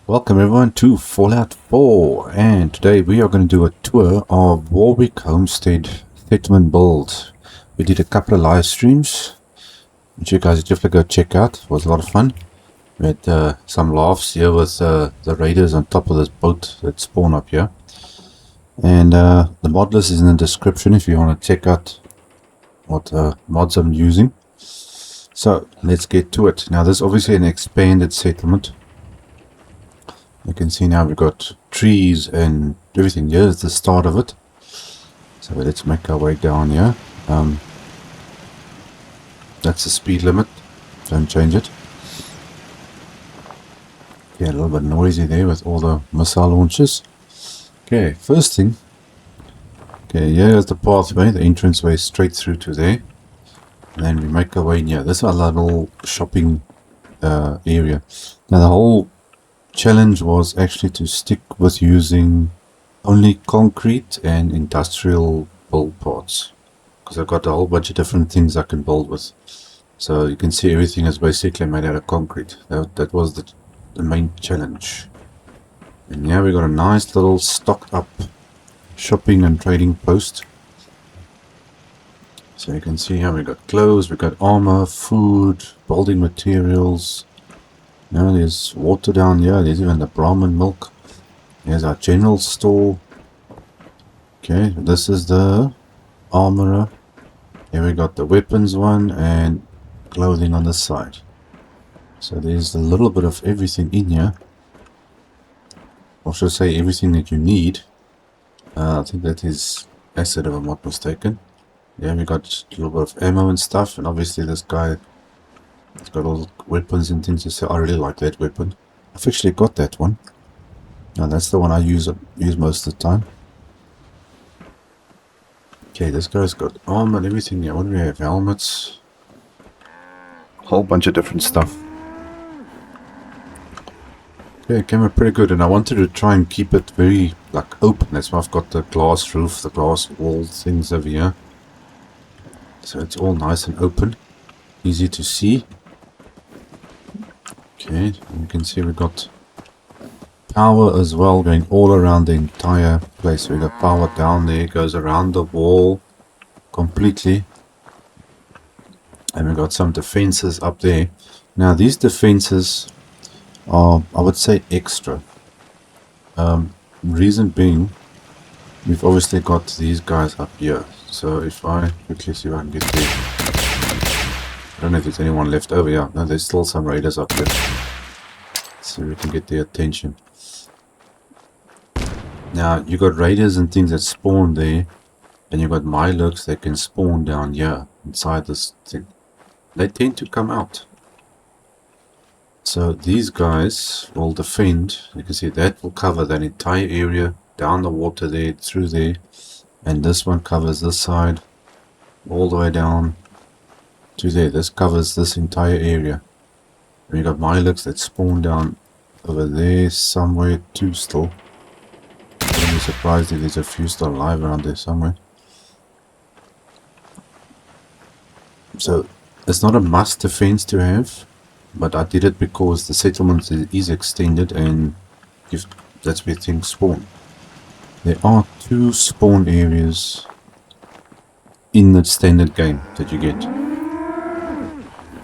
Welcome everyone to Fallout 4, and today we are going to do a tour of Warwick Homestead settlement build. We did a couple of live streams which you guys definitely go check out. It was a lot of fun. We had some laughs here with the raiders on top of this boat that spawn up here. And the mod list is in the description if you want to check out what mods I'm using. So let's get to it. Now this is obviously an expanded settlement. You can see now we've got trees and everything. Here's the start of it. So let's make our way down here. That's the speed limit. Don't change it. Yeah, a little bit noisy there with all the missile launches. Okay, first thing. Okay, here's the pathway, the entranceway straight through to there. And then we make our way in here. This is our little shopping area. Now the whole challenge was actually to stick with using only concrete and industrial build parts, because I've got a whole bunch of different things I can build with. So you can see everything is basically made out of concrete. That was the main challenge. And now we got a nice little stocked up shopping and trading post. So you can see here we got clothes, we got armor, food, building materials. Now there's water down here, there's even the Brahmin milk. There's our general store. Okay, this is the armorer. Here we got the weapons one and clothing on the side. So there's a little bit of everything in here. Or should I say everything that you need. I think that is acid if I'm not mistaken. Yeah, we got a little bit of ammo and stuff, and obviously this guy, it's got all the weapons and things. So I really like that weapon. I've actually got that one. Now that's the one I use most of the time. Okay, this guy's got armor and everything. Yeah, what do we have? Helmets. Whole bunch of different stuff. Okay, it came out pretty good, and I wanted to try and keep it very like open. That's why I've got the glass roof, the glass wall things over here. So it's all nice and open, easy to see. Okay, you can see we've got power as well going all around the entire place. We got power down there, goes around the wall completely. And we've got some defenses up there. Now these defenses are, I would say, extra. Reason being, we've obviously got these guys up here. So if I quickly see if I can get there. I don't know if there's anyone left over here. No, there's still some raiders up here. So we can get their attention. Now you got raiders and things that spawn there, and you got Miloks that can spawn down here inside this thing. They tend to come out. So these guys will defend. You can see that will cover that entire area, down the water there, through there. And this one covers this side, all the way down to there. This covers this entire area. And you got Miloks that spawn down over there somewhere too still. I wouldn't be surprised if there's a few still alive around there somewhere. So it's not a must defense to have, but I did it because the settlement is extended, and if that's where things spawn. There are 2 spawn areas in the standard game that you get.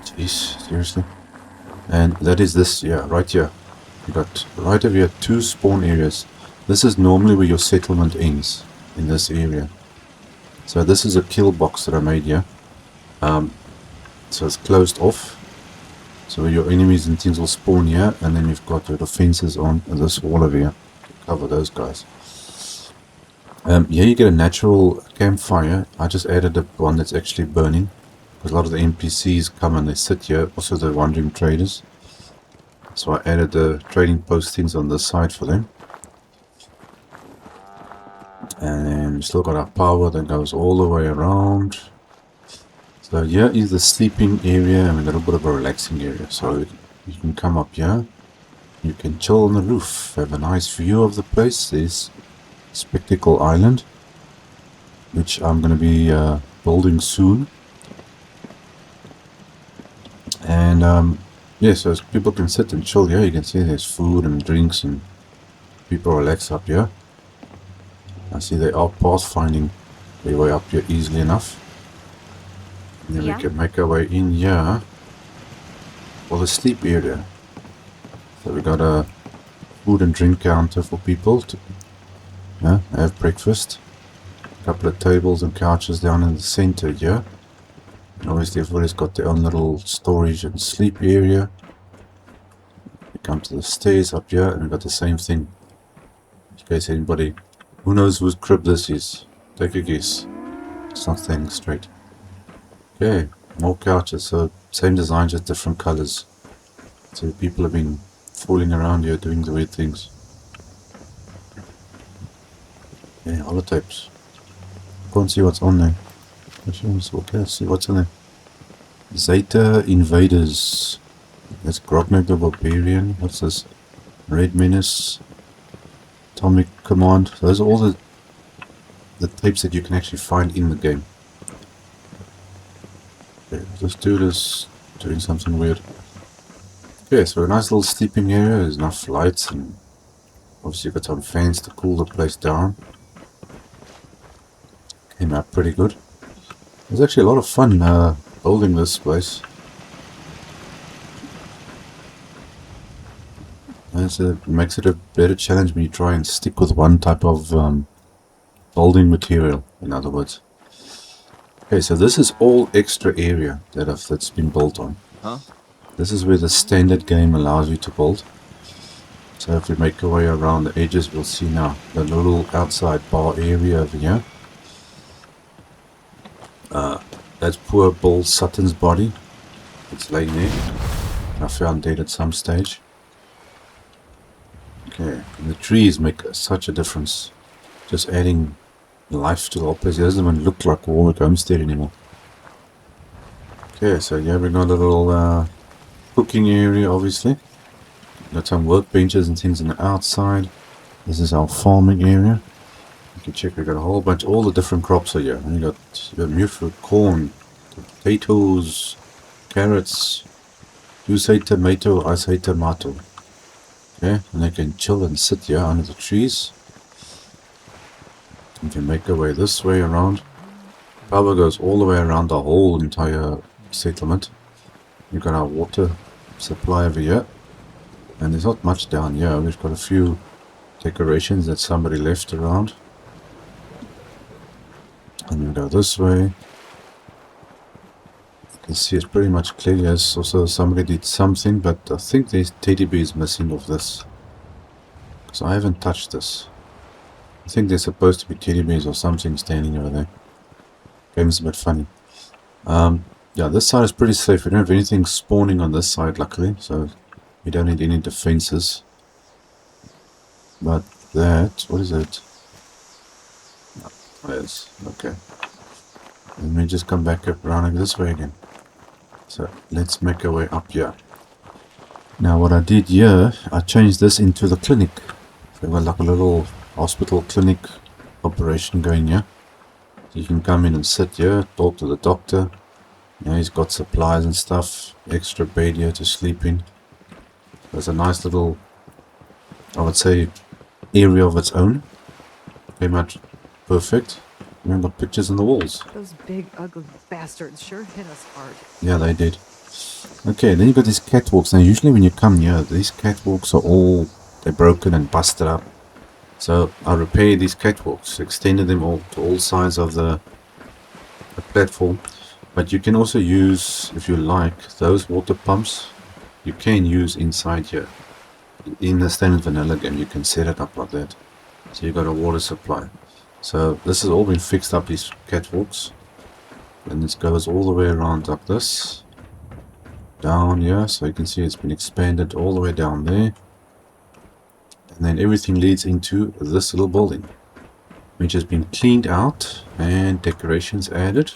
Jeez, seriously. And that is this, yeah, right here. You got right over here 2 spawn areas. This is normally where your settlement ends, in this area. So this is a kill box that I made here. So it's closed off. So your enemies and things will spawn here, and then you've got your defenses on this wall over here to cover those guys. Here you get a natural campfire. I just added one that's actually burning, because a lot of the NPCs come and they sit here, also the wandering traders. So I added the trading post things on this side for them. And then we still got our power that goes all the way around. So here is the sleeping area and a little bit of a relaxing area. So you can come up here, you can chill on the roof, have a nice view of the place. There's Spectacle Island, which I'm going to be building soon. And Yeah, so people can sit and chill here. You can see there's food and drinks and people relax up here. I see they are pathfinding their way up here easily enough. And then we can make our way in here for the sleep area. So we got a food and drink counter for people to have breakfast. A couple of tables and couches down in the center here. And obviously everybody's got their own little storage and sleep area. We come to the stairs up here and we've got the same thing. In case anybody who knows whose crib this is, take a guess. It's not standing straight. Okay, more couches, so same design, just different colors. So people have been fooling around here doing the weird things. Yeah, holotapes. Can't see what's on there. Okay, let's see what's on there. Zeta Invaders. That's Grognak the Barbarian. What's this? Red Menace. Atomic Command. Those are all the tapes that you can actually find in the game. Okay, this dude is doing something weird. Okay, so a nice little sleeping area. There's enough lights and obviously you've got some fans to cool the place down. Came out pretty good. It was actually a lot of fun building this place. And it makes it a better challenge when you try and stick with one type of building material, in other words. Okay, so this is all extra area that's been built on. Huh? This is where the standard game allows you to build. So if we make our way around the edges, we'll see now the little outside bar area over here. That's poor Bull Sutton's body. It's laying there. I found dead at some stage. Okay, and the trees make such a difference. Just adding life to the whole place. It doesn't even look like Warwick Homestead anymore. Okay, so yeah, we got a little cooking area, obviously. Got some workbenches and things on the outside. This is our farming area. You can check, we got a whole bunch, all the different crops are here. And you got new fruit, corn, potatoes, carrots. You say tomato, I say tomato. Okay, and they can chill and sit here under the trees. We can make our way this way around. Power goes all the way around the whole entire settlement. We've got our water supply over here. And there's not much down here. We've got a few decorations that somebody left around. And we go this way. You can see it's pretty much clear. Yes, also somebody did something, but I think there's teddy bears missing of this. So I haven't touched this. I think there's supposed to be teddy bears or something standing over there. Game's a bit funny. Yeah, this side is pretty safe. We don't have anything spawning on this side, luckily, so we don't need any defenses. But that, what is it? Yes, okay. Let me just come back up around this way again. So let's make our way up here. Now what I did here, I changed this into the clinic. So we've got like a little hospital clinic operation going here. So you can come in and sit here, talk to the doctor. You know, he's got supplies and stuff, extra bed here to sleep in. There's a nice little, I would say, area of its own. Came out perfect. We've got pictures on the walls. Those big, ugly bastards sure hit us hard. Yeah, they did. Okay, then you've got these catwalks. Now, usually when you come here, these catwalks are all, they're broken and busted up. So I repaired these catwalks, extended them all to all sides of the platform. But you can also use, if you like, those water pumps. You can use inside here. In the standard vanilla game, you can set it up like that. So you've got a water supply. So this has all been fixed up, these catwalks. And this goes all the way around like this. Down here, so you can see it's been expanded all the way down there. And then everything leads into this little building, which has been cleaned out and decorations added.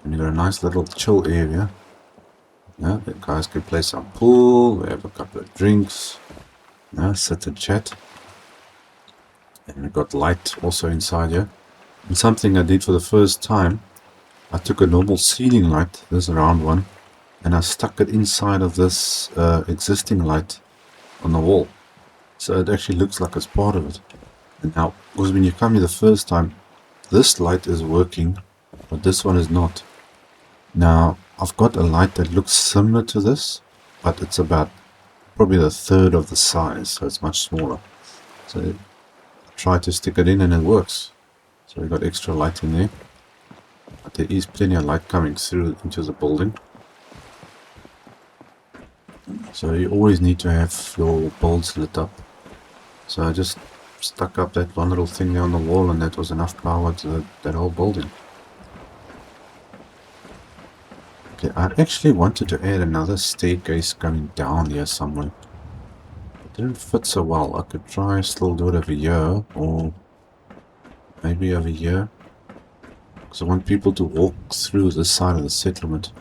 And you've got a nice little chill area. Yeah, the guys can play some pool. We have a couple of drinks. Yeah, sit and chat. And we've got light also inside here. And something I did for the first time, I took a normal ceiling light, this round one, and I stuck it inside of this existing light on the wall. So it actually looks like it's part of it. And now, because when you come here the first time, this light is working, but this one is not. Now, I've got a light that looks similar to this, but it's about probably a third of the size, so it's much smaller. So I try to stick it in and it works. So we've got extra light in there. But there is plenty of light coming through into the building. So you always need to have your bulbs lit up. So I just stuck up that one little thing there on the wall, and that was enough power to that whole building. Okay, I actually wanted to add another staircase going down here somewhere. It didn't fit so well. I could try still do it over here, or maybe over here. Because I want people to walk through this side of the settlement.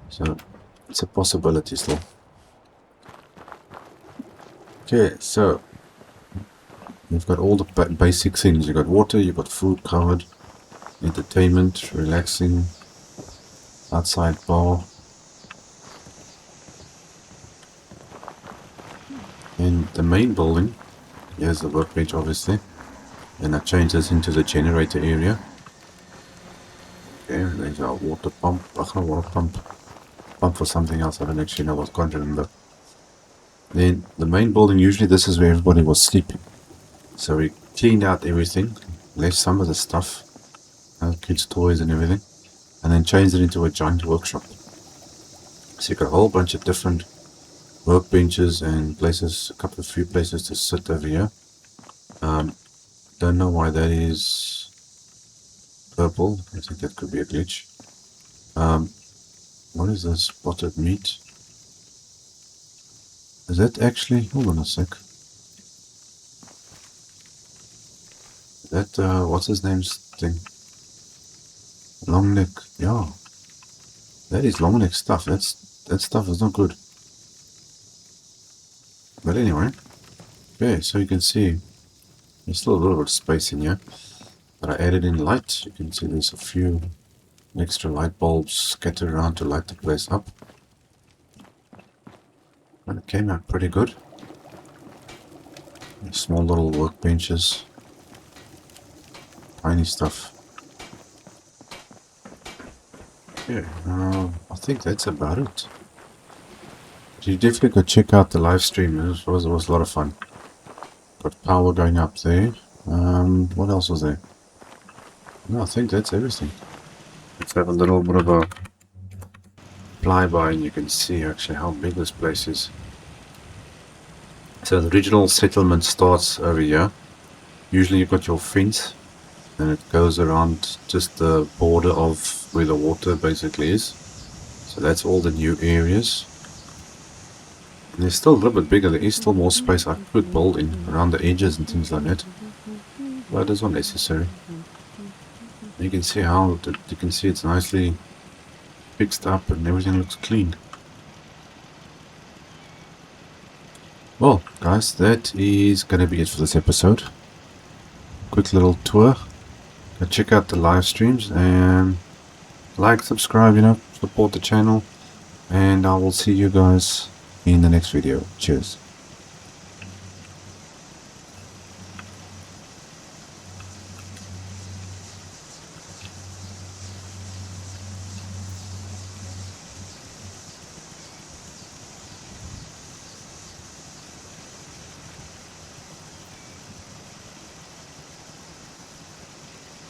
So it's a possibility still. Okay, so you've got all the basic things. You've got water, you've got food covered, entertainment, relaxing, outside bar. In the main building, here's the workbench obviously. And I changed this into the generator area. Okay, there's our water pump. Water pump. Pump for something else, I don't actually know, I can't remember. Then the main building, usually this is where everybody was sleeping. So we cleaned out everything, left some of the stuff, kids' toys and everything, and then changed it into a giant workshop. So you got a whole bunch of different workbenches and places, a few places to sit over here. Don't know why that is purple. I think that could be a glitch. What is this? Spotted meat. Is that actually... Hold on a sec. Is that, what's his name's thing? Long neck. Yeah. That is long neck stuff. That stuff is not good. But anyway. Okay, so you can see there's still a little bit of space in here. But I added in light. You can see there's a few extra light bulbs scattered around to light the place up. And it came out pretty good. Small little workbenches. Tiny stuff. Yeah, I think that's about it. You definitely go check out the live stream. It was a lot of fun. Got power going up there. What else was there? No, I think that's everything. Let's have a little bit of a flyby and you can see actually how big this place is. So the original settlement starts over here. Usually you've got your fence and it goes around just the border of where the water basically is. So that's all the new areas. And they're still a little bit bigger. There is still more space I could build in around the edges and things like that. But it's not necessary. You can see how you can see it's nicely fixed up and everything looks clean. Well, guys, that is going to be it for this episode. Quick little tour. Go check out the live streams and like, subscribe, support the channel. And I will see you guys in the next video. Cheers.